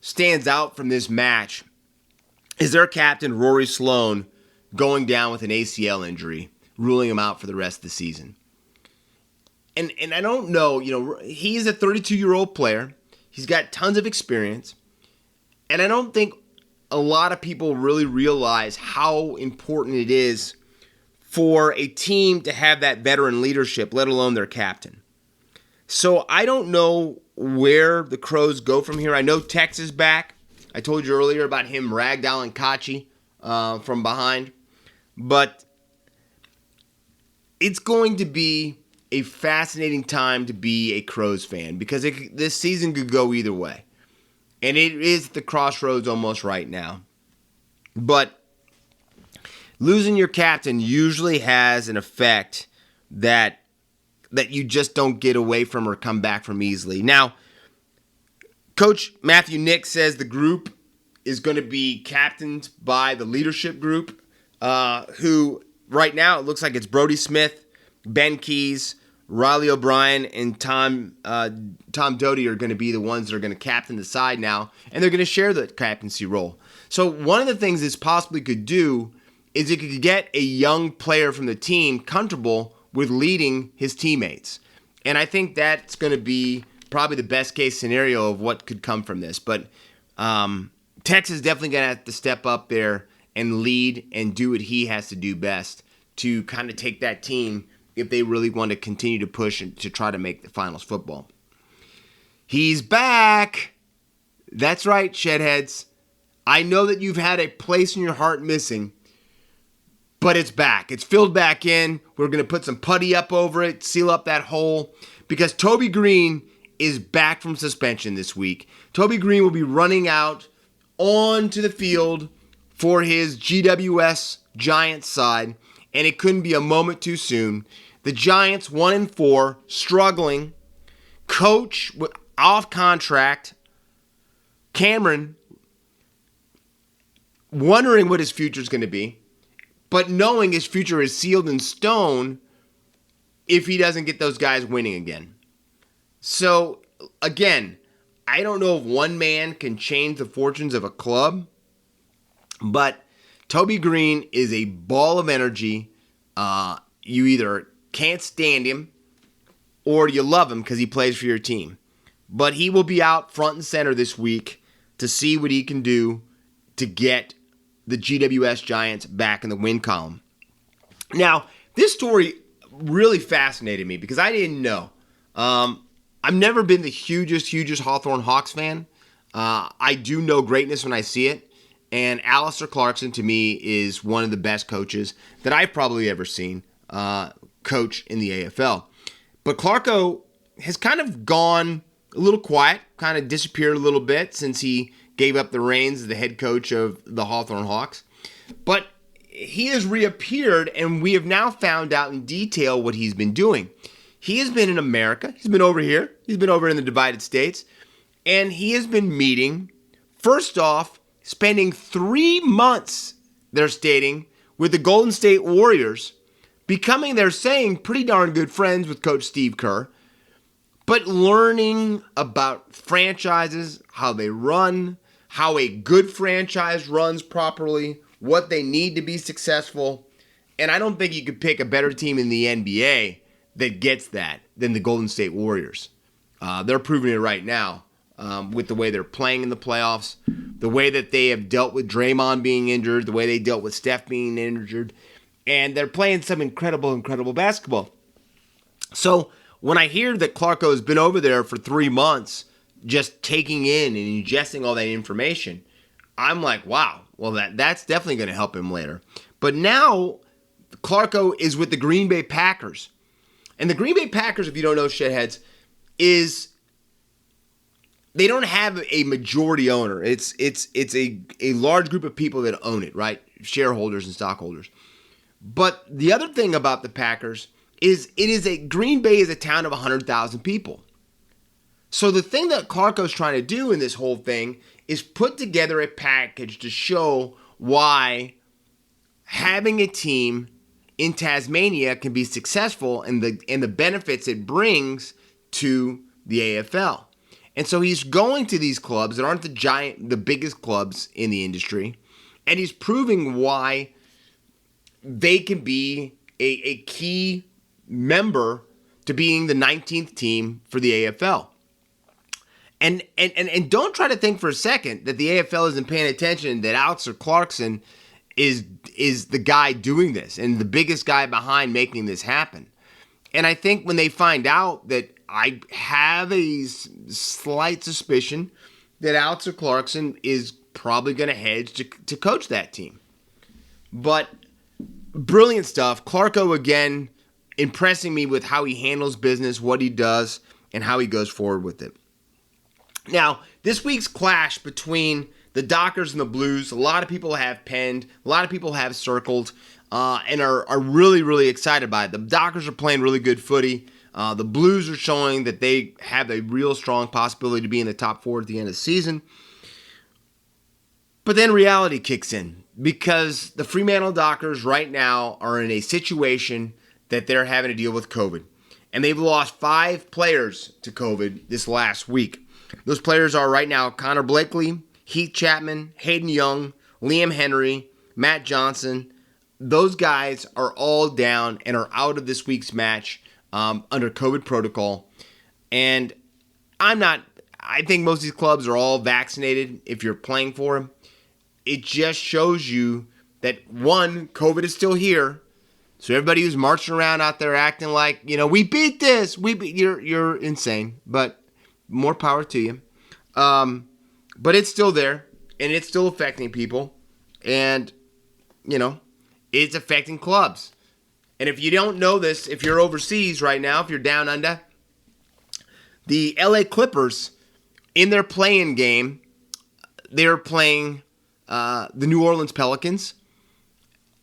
[SPEAKER 2] stands out from this match is their captain, Rory Sloane, going down with an ACL injury, ruling him out for the rest of the season. and I don't know, he's a 32-year-old player. He's got tons of experience. And I don't think a lot of people really realize how important it is for a team to have that veteran leadership, let alone their captain. So I don't know where the Crows go from here. I know Tex is back. I told you earlier about him ragdolling Kachi from behind. But it's going to be a fascinating time to be a Crows fan because this season could go either way. And it is at the crossroads almost right now. But losing your captain usually has an effect that you just don't get away from or come back from easily. Now, Coach Matthew Nick says the group is going to be captained by the leadership group, who right now it looks like it's Brody Smith, Ben Keys, Riley O'Brien, and Tom Doty are going to be the ones that are going to captain the side now, and they're going to share the captaincy role. So one of the things this possibly could do is it could get a young player from the team comfortable with leading his teammates. And I think that's going to be probably the best case scenario of what could come from this. But Tex is definitely going to have to step up there and lead and do what he has to do best to kind of take that team if they really want to continue to push and to try to make the finals football. He's back. That's right, Shedheads. I know that you've had a place in your heart missing, but it's back. It's filled back in. We're going to put some putty up over it, seal up that hole, because Toby Greene is back from suspension this week. Toby Greene will be running out onto the field for his GWS Giants side, and it couldn't be a moment too soon. The Giants, 1-4, struggling. Coach off contract. Cameron wondering what his future is going to be, but knowing his future is sealed in stone if he doesn't get those guys winning again. So, again, I don't know if one man can change the fortunes of a club, but Toby Greene is a ball of energy. You either can't stand him or you love him because he plays for your team. But he will be out front and center this week to see what he can do to get the GWS Giants back in the win column. Now, this story really fascinated me because I didn't know. I've never been the hugest Hawthorne Hawks fan. I do know greatness when I see it. And Alistair Clarkson, to me, is one of the best coaches that I've probably ever seen coach in the AFL. But Clarko has kind of gone a little quiet, kind of disappeared a little bit since he gave up the reins as the head coach of the Hawthorne Hawks. But he has reappeared, and we have now found out in detail what he's been doing. He has been in America. He's been over here. He's been over in the divided states. And he has been meeting, first off, spending 3 months, they're stating, with the Golden State Warriors, becoming, they're saying, pretty darn good friends with Coach Steve Kerr, but learning about franchises, how they run, how a good franchise runs properly, what they need to be successful. And I don't think you could pick a better team in the NBA that gets that than the Golden State Warriors. They're proving it right now with the way they're playing in the playoffs, the way that they have dealt with Draymond being injured, the way they dealt with Steph being injured, and they're playing some incredible basketball. So when I hear that Clarko has been over there for 3 months just taking in and ingesting all that information, I'm like, wow, well, that's definitely going to help him later. But now Clarko is with the Green Bay Packers. And the Green Bay Packers, if you don't know, shitheads, they don't have a majority owner. It's a large group of people that own it, right? Shareholders and stockholders. But the other thing about the Packers is Green Bay is a town of 100,000 people. So the thing that Clarko's trying to do in this whole thing is put together a package to show why having a team in Tasmania can be successful and the benefits it brings to the AFL. And so he's going to these clubs that aren't the biggest clubs in the industry, and he's proving why they can be a key member to being the 19th team for the AFL. And don't try to think for a second that the AFL isn't paying attention, that Alistair Clarkson is the guy doing this and the biggest guy behind making this happen. And I think when they find out that, I have a slight suspicion that Alistair Clarkson is probably going to hedge to coach that team. But brilliant stuff. Clarko, again, impressing me with how he handles business, what he does, and how he goes forward with it. Now, this week's clash between the Dockers and the Blues, a lot of people have penned, a lot of people have circled, and are really, really excited by it. The Dockers are playing really good footy. The Blues are showing that they have a real strong possibility to be in the top 4 at the end of the season. But then reality kicks in, because the Fremantle Dockers right now are in a situation that they're having to deal with COVID. And they've lost 5 players to COVID this last week. Those players are right now Connor Blakely, Heath Chapman, Hayden Young, Liam Henry, Matt Johnson. Those guys are all down and are out of this week's match under COVID protocol. And I think most of these clubs are all vaccinated if you're playing for them. It just shows you that, one, COVID is still here. So everybody who's marching around out there acting like, we beat this, you're insane. But more power to you. But it's still there, and it's still affecting people. And, it's affecting clubs. And if you don't know this, if you're overseas right now, if you're down under, the LA Clippers, in their play-in game, they're playing the New Orleans Pelicans.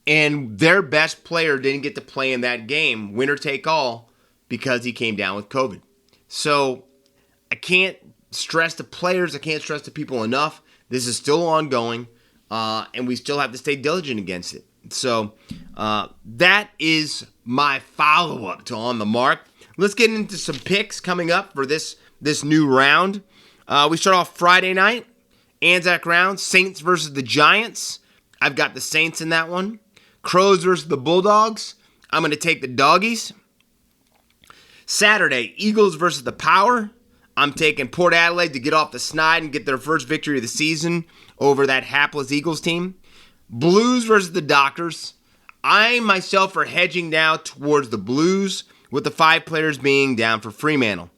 [SPEAKER 2] And their best player didn't get to play in that game, winner take all, because he came down with COVID. So I can't stress the players, I can't stress the people enough. This is still ongoing, and we still have to stay diligent against it. So that is my follow-up to On the Mark. Let's get into some picks coming up for this new round. We start off Friday night, Anzac round, Saints versus the Giants. I've got the Saints in that one. Crows versus the Bulldogs. I'm going to take the Doggies. Saturday, Eagles versus the Power. I'm taking Port Adelaide to get off the snide and get their first victory of the season over that hapless Eagles team. Blues versus the Dockers. I myself are hedging now towards the Blues, with the 5 players being down for Fremantle.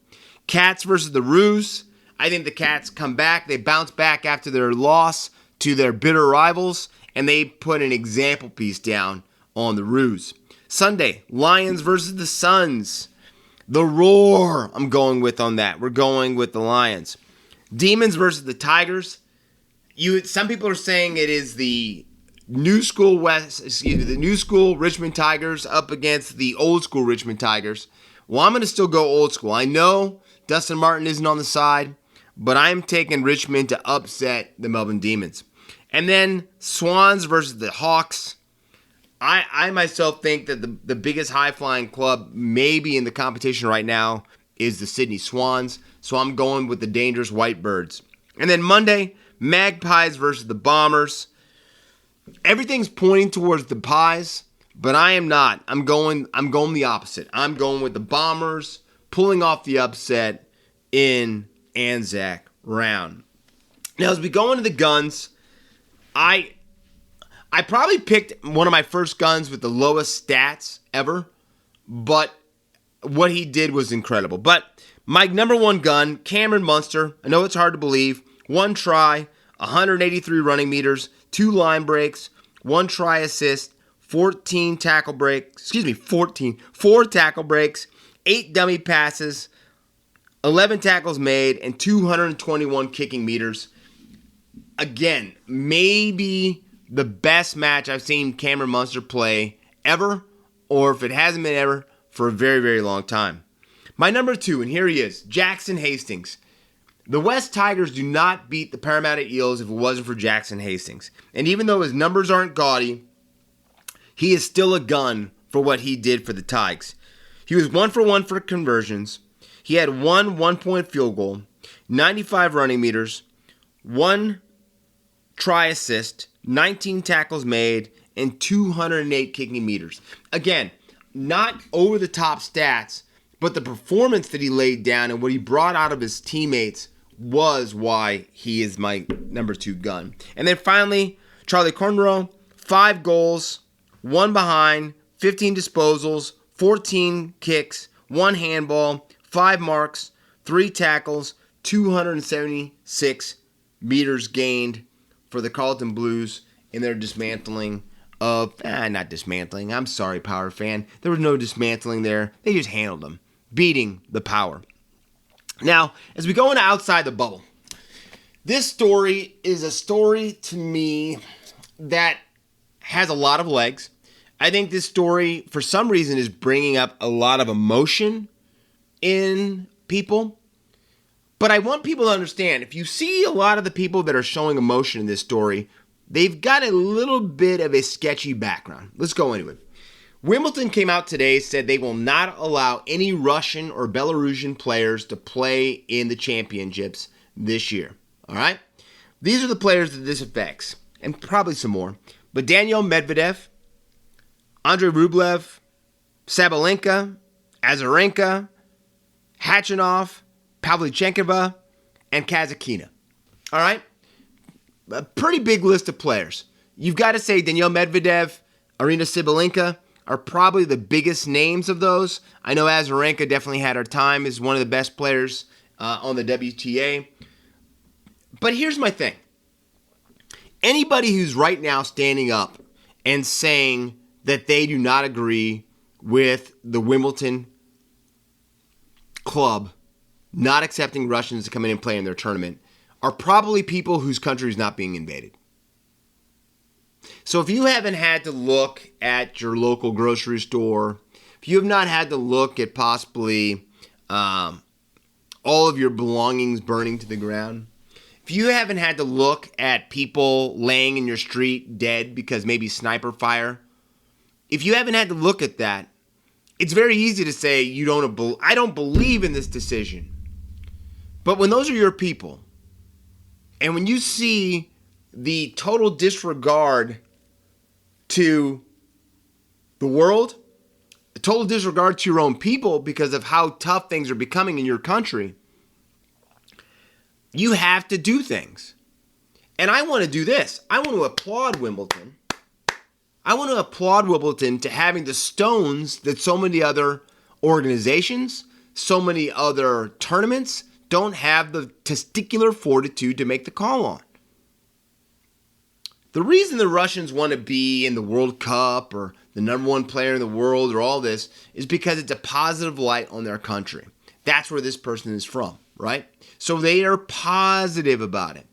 [SPEAKER 2] Cats versus the Roos. I think the Cats come back. They bounce back after their loss to their bitter rivals, and they put an example piece down on the Roos. Sunday, Lions versus the Suns. The Roar, I'm going with on that. We're going with the Lions. Demons versus the Tigers. Some people are saying it is the new school Richmond Tigers up against the old school Richmond Tigers. Well, I'm going to still go old school. I know Dustin Martin isn't on the side, but I'm taking Richmond to upset the Melbourne Demons. And then Swans versus the Hawks. I myself think that the biggest high-flying club maybe in the competition right now is the Sydney Swans. So I'm going with the dangerous Whitebirds. And then Monday, Magpies versus the Bombers. Everything's pointing towards the Pies, but I am not. I'm going the opposite. I'm going with the Bombers pulling off the upset in Anzac round. Now, as we go into the guns, I probably picked one of my first guns with the lowest stats ever, but what he did was incredible. But my number one gun, Cameron Munster, I know it's hard to believe, 1 try, 183 running meters, 2 line breaks, 1 try assist, 4 tackle breaks, 8 dummy passes, 11 tackles made, and 221 kicking meters. Again, maybe the best match I've seen Cameron Munster play ever, or if it hasn't been ever, for a very, very long time. My number 2, and here he is, Jackson Hastings. The West Tigers do not beat the Parramatta Eels if it wasn't for Jackson Hastings. And even though his numbers aren't gaudy, he is still a gun for what he did for the Tigers. He was 1 for 1 for conversions. He had 1 one-point field goal, 95 running meters, 1 try assist, 19 tackles made, and 208 kicking meters. Again, not over-the-top stats, But the performance that he laid down and what he brought out of his teammates was why he is my number 2 gun. And then finally, Charlie Cornrow, 5 goals, 1 behind, 15 disposals, 14 kicks, 1 handball, 5 marks, 3 tackles, 276 meters gained for the Carlton Blues in their dismantling of, not dismantling, I'm sorry, Power fan. There was no dismantling there. They just handled them, beating the Power. Now, as we go into outside the bubble, this story is a story to me that has a lot of legs. I think this story, for some reason, is bringing up a lot of emotion in people. But I want people to understand, if you see a lot of the people that are showing emotion in this story, they've got a little bit of a sketchy background. Let's go into it. Wimbledon came out today, said they will not allow any Russian or Belarusian players to play in the championships this year. All right? These are the players that this affects, and probably some more. But Daniil Medvedev, Andrei Rublev, Sabalenka, Azarenka, Khachanov, Pavlyuchenkova, and Kazatkina. All right? A pretty big list of players. You've got to say Daniil Medvedev, Arina Sabalenka are probably the biggest names of those. I know Azarenka definitely had her time as one of the best players on the WTA. But here's my thing. Anybody who's right now standing up and saying that they do not agree with the Wimbledon club not accepting Russians to come in and play in their tournament are probably people whose country is not being invaded. So if you haven't had to look at your local grocery store, if you have not had to look at possibly all of your belongings burning to the ground, if you haven't had to look at people laying in your street dead because maybe sniper fire, if you haven't had to look at that, it's very easy to say I don't believe in this decision. But when those are your people, and when you see the total disregard to the world, the total disregard to your own people because of how tough things are becoming in your country, you have to do things. And I want to do this. I want to applaud Wimbledon. I want to applaud Wimbledon to having the stones that so many other organizations, so many other tournaments don't have the testicular fortitude to make the call on. The reason the Russians want to be in the World Cup or the number 1 player in the world or all this is because it's a positive light on their country. That's where this person is from, right? So they are positive about it.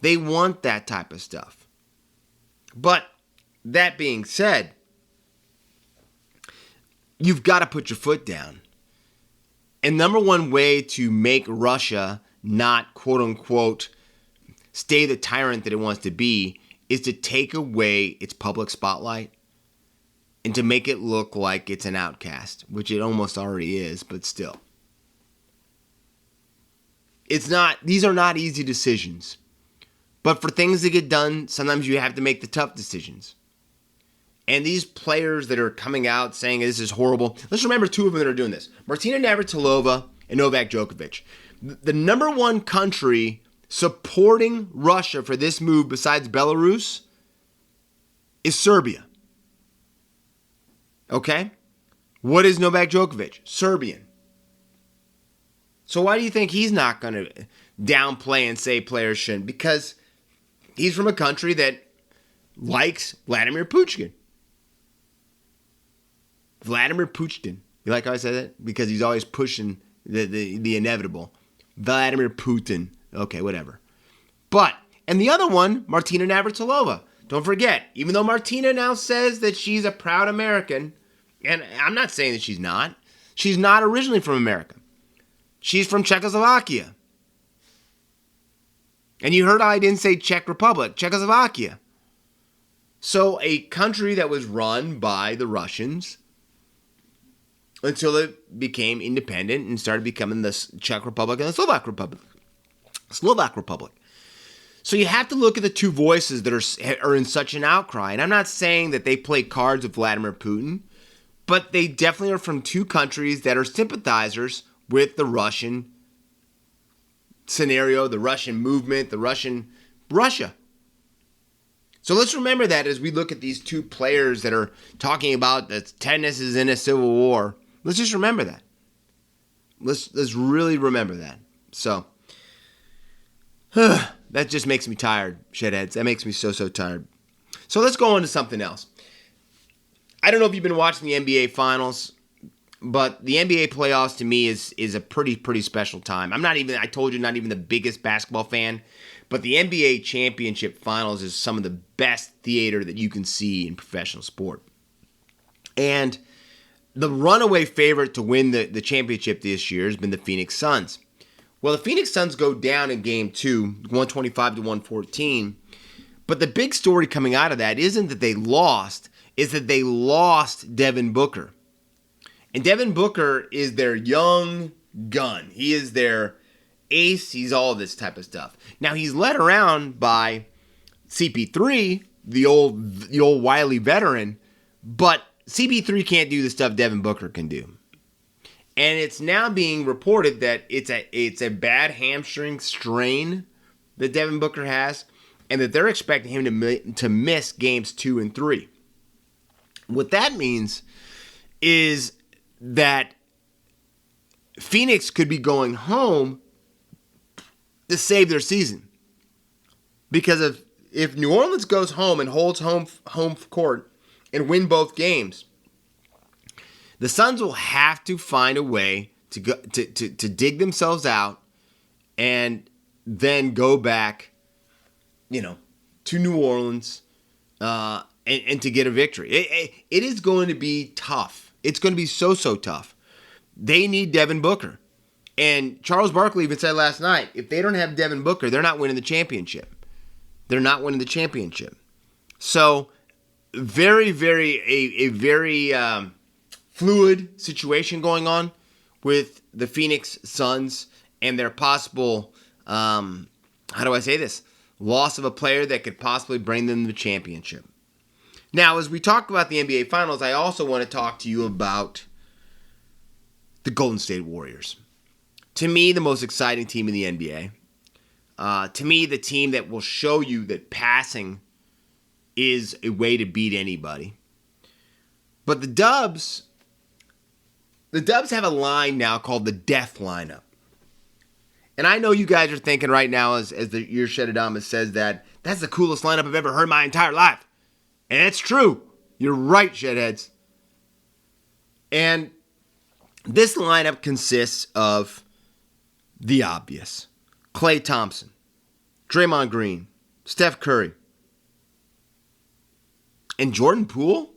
[SPEAKER 2] They want that type of stuff. But that being said, you've got to put your foot down. And number 1 way to make Russia not, quote unquote, stay the tyrant that it wants to be is to take away its public spotlight and to make it look like it's an outcast, which it almost already is, but still. These are not easy decisions. But for things to get done, sometimes you have to make the tough decisions. And these players that are coming out saying this is horrible, let's remember 2 of them that are doing this. Martina Navratilova and Novak Djokovic. The number 1 country supporting Russia for this move besides Belarus is Serbia. Okay? What is Novak Djokovic? Serbian. So why do you think he's not going to downplay and say players shouldn't? Because he's from a country that likes Vladimir Putin. Vladimir Putin. You like how I said that? Because he's always pushing the inevitable. Vladimir Putin. Okay, whatever. And the other one, Martina Navratilova. Don't forget, even though Martina now says that she's a proud American, and I'm not saying that she's not originally from America. She's from Czechoslovakia. And you heard how I didn't say Czech Republic, Czechoslovakia. So a country that was run by the Russians until it became independent and started becoming the Czech Republic and the Slovak Republic. So you have to look at the 2 voices that are in such an outcry. And I'm not saying that they play cards with Vladimir Putin, But they definitely are from two countries that are sympathizers with the Russian scenario, the Russian movement, Russia. So let's remember that as we look at these two players that are talking about that tennis is in a civil war. Let's just remember that. Let's really remember that. So that just makes me tired, shedheads. That makes me so tired. So let's go on to something else. I don't know if you've been watching the NBA Finals, but the NBA playoffs to me is a pretty special time. I told you, not even the biggest basketball fan, but the NBA Championship Finals is some of the best theater that you can see in professional sport. And the runaway favorite to win the championship this year has been the Phoenix Suns. Well, the Phoenix Suns go down in Game 2, 125 to 114. But the big story coming out of that isn't that they lost, is that they lost Devin Booker. And Devin Booker is their young gun. He is their ace. He's all this type of stuff. Now, he's led around by CP3, the old wily veteran, but CP3 can't do the stuff Devin Booker can do. And it's now being reported that it's a bad hamstring strain that Devin Booker has, and that they're expecting him to miss games 2 and 3. What that means is that Phoenix could be going home to save their season. Because if New Orleans goes home and holds home court and win both games, the Suns will have to find a way to dig themselves out and then go back, to New Orleans and to get a victory. It is going to be tough. It's going to be so tough. They need Devin Booker. And Charles Barkley even said last night, if they don't have Devin Booker, they're not winning the championship. So, very fluid situation going on with the Phoenix Suns and their possible, loss of a player that could possibly bring them the championship. Now, as we talk about the NBA Finals, I also want to talk to you about the Golden State Warriors. To me, the most exciting team in the NBA. To me, the team that will show you that passing is a way to beat anybody. But the Dubs have a line now called the Death Lineup. And I know you guys are thinking right now, as the Ear Shedadamas says, that's the coolest lineup I've ever heard my entire life. And it's true. You're right, Shedheads. And this lineup consists of the obvious. Klay Thompson, Draymond Green, Steph Curry, and Jordan Poole?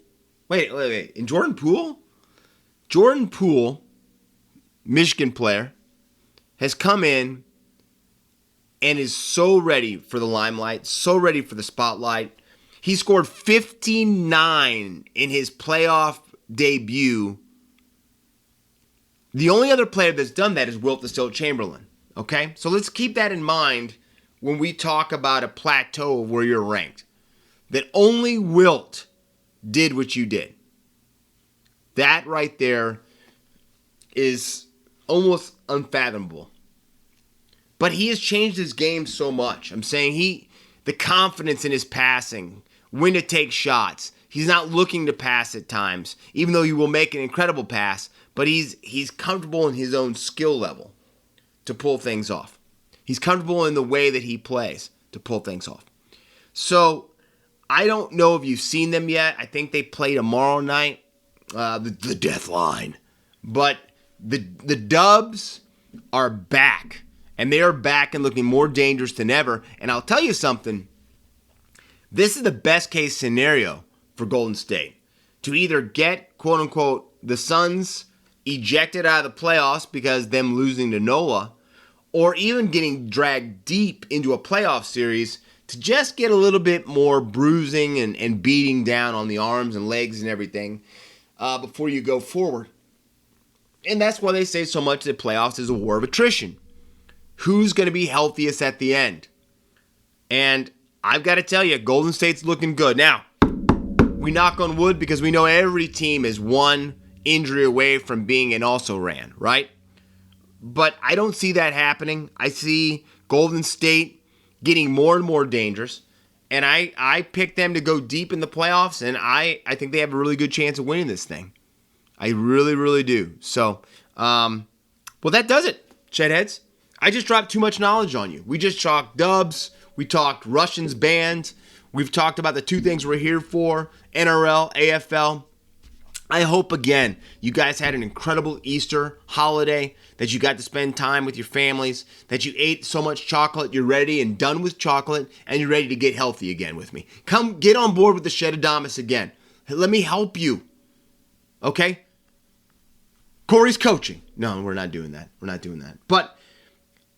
[SPEAKER 2] Wait. And Jordan Poole? Jordan Poole, Michigan player, has come in and is so ready for the limelight, so ready for the spotlight. He scored 59 in his playoff debut. The only other player that's done that is Wilt the Stilt Chamberlain. Okay? So let's keep that in mind when we talk about a plateau of where you're ranked. That only Wilt did what you did. That right there is almost unfathomable. But he has changed his game so much. I'm saying the confidence in his passing, when to take shots. He's not looking to pass at times, even though he will make an incredible pass. But he's comfortable in his own skill level to pull things off. He's comfortable in the way that he plays to pull things off. So I don't know if you've seen them yet. I think they play tomorrow night, the Death Line. But the Dubs are back. And they are back and looking more dangerous than ever. And I'll tell you something. This is the best case scenario for Golden State. To either get, quote unquote, the Suns ejected out of the playoffs because them losing to NOLA, or even getting dragged deep into a playoff series to just get a little bit more bruising and beating down on the arms and legs and everything before you go forward. And that's why they say so much that playoffs is a war of attrition. Who's going to be healthiest at the end? And I've got to tell you, Golden State's looking good. Now, we knock on wood because we know every team is one injury away from being an also-ran, right? But I don't see that happening. I see Golden State getting more and more dangerous. And I picked them to go deep in the playoffs, and I think they have a really good chance of winning this thing. I really, really do. So, well, that does it, Shedheads. I just dropped too much knowledge on you. We just talked dubs. We talked Russians banned. We've talked about the two things we're here for, NRL, AFL. I hope, again, you guys had an incredible Easter holiday, that you got to spend time with your families, that you ate so much chocolate, you're ready and done with chocolate, and you're ready to get healthy again with me. Come get on board with the Shedadamas again. Let me help you. Okay? Corey's coaching. No, we're not doing that. We're not doing that. But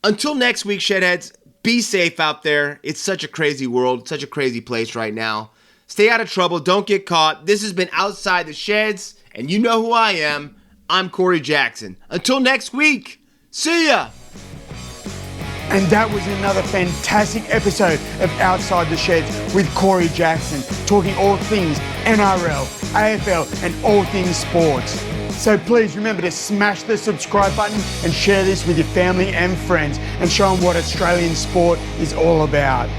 [SPEAKER 2] until next week, Shedheads, be safe out there. It's such a crazy world, such a crazy place right now. Stay out of trouble. Don't get caught. This has been Outside the Sheds, and you know who I am. I'm Corey Jackson. Until next week, see ya!
[SPEAKER 1] And that was another fantastic episode of Outside the Sheds with Corey Jackson, talking all things NRL, AFL, and all things sports. So please remember to smash the subscribe button and share this with your family and friends and show them what Australian sport is all about.